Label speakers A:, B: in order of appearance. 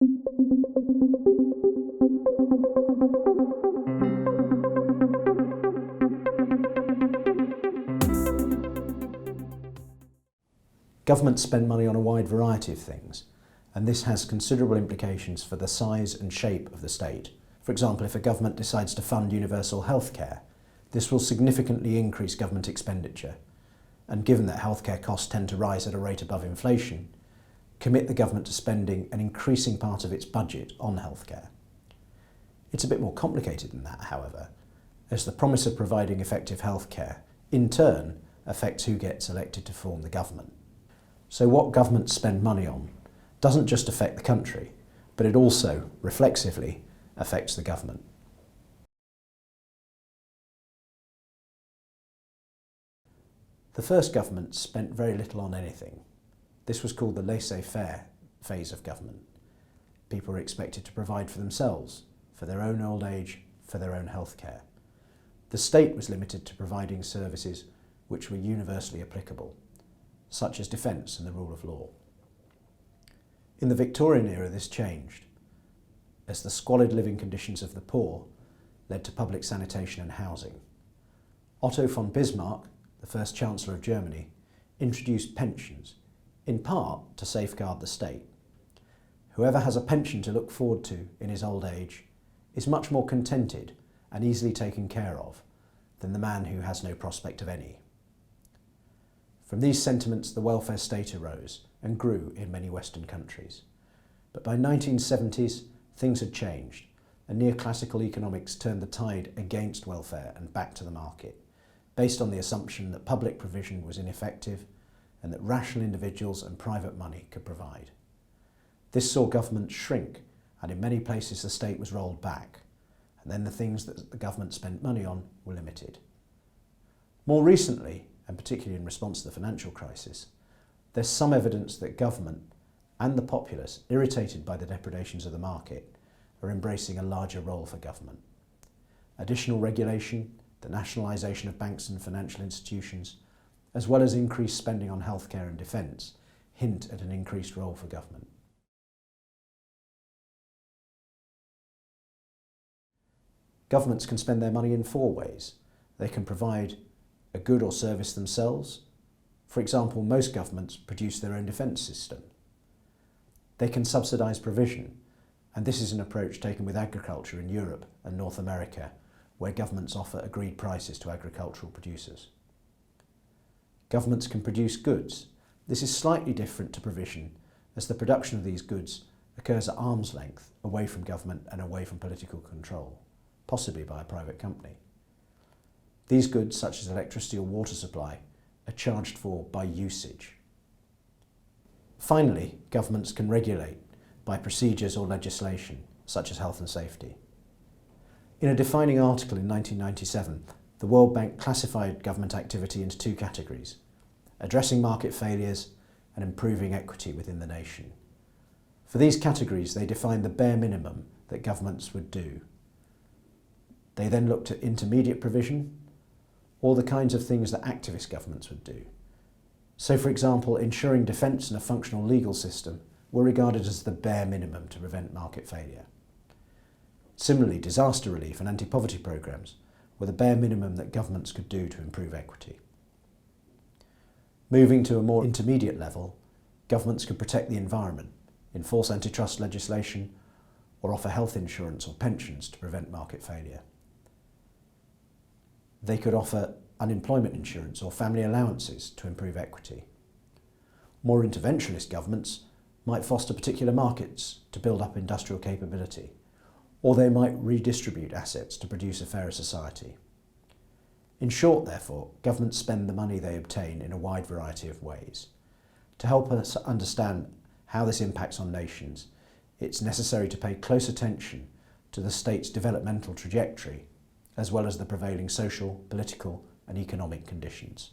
A: Governments spend money on a wide variety of things, and this has considerable implications for the size and shape of the state. For example, if a government decides to fund universal healthcare, this will significantly increase government expenditure, and given that healthcare costs tend to rise at a rate above inflation, commit the government to spending an increasing part of its budget on healthcare. It's a bit more complicated than that, however, as the promise of providing effective healthcare, in turn, affects who gets elected to form the government. So what governments spend money on doesn't just affect the country, but it also, reflexively, affects the government. The first government spent very little on anything. This was called the laissez-faire phase of government. People were expected to provide for themselves, for their own old age, for their own healthcare. The state was limited to providing services which were universally applicable, such as defence and the rule of law. In the Victorian era, this changed, as the squalid living conditions of the poor led to public sanitation and housing. Otto von Bismarck, the first Chancellor of Germany, introduced pensions, in part to safeguard the state. Whoever has a pension to look forward to in his old age is much more contented and easily taken care of than the man who has no prospect of any. From these sentiments, the welfare state arose and grew in many Western countries. But by 1970s, things had changed, and neoclassical economics turned the tide against welfare and back to the market, based on the assumption that public provision was ineffective and that rational individuals and private money could provide. This saw government shrink, and in many places the state was rolled back, and then the things that the government spent money on were limited. More recently, and particularly in response to the financial crisis, there's some evidence that government and the populace, irritated by the depredations of the market, are embracing a larger role for government. Additional regulation, the nationalisation of banks and financial institutions, as well as increased spending on healthcare and defence, hint at an increased role for government. Governments can spend their money in four ways. They can provide a good or service themselves. For example, most governments produce their own defence system. They can subsidise provision, and this is an approach taken with agriculture in Europe and North America, where governments offer agreed prices to agricultural producers. Governments can produce goods. This is slightly different to provision, as the production of these goods occurs at arm's length, away from government and away from political control, possibly by a private company. These goods, such as electricity or water supply, are charged for by usage. Finally, governments can regulate by procedures or legislation, such as health and safety. In a defining article in 1997, the World Bank classified government activity into two categories: addressing market failures and improving equity within the nation. For these categories, they defined the bare minimum that governments would do. They then looked at intermediate provision, or the kinds of things that activist governments would do. So, for example, ensuring defence and a functional legal system were regarded as the bare minimum to prevent market failure. Similarly, disaster relief and anti-poverty programmes were the bare minimum that governments could do to improve equity. Moving to a more intermediate level, governments could protect the environment, enforce antitrust legislation, or offer health insurance or pensions to prevent market failure. They could offer unemployment insurance or family allowances to improve equity. More interventionist governments might foster particular markets to build up industrial capability, or they might redistribute assets to produce a fairer society. In short, therefore, governments spend the money they obtain in a wide variety of ways. To help us understand how this impacts on nations, it's necessary to pay close attention to the state's developmental trajectory, as well as the prevailing social, political and economic conditions.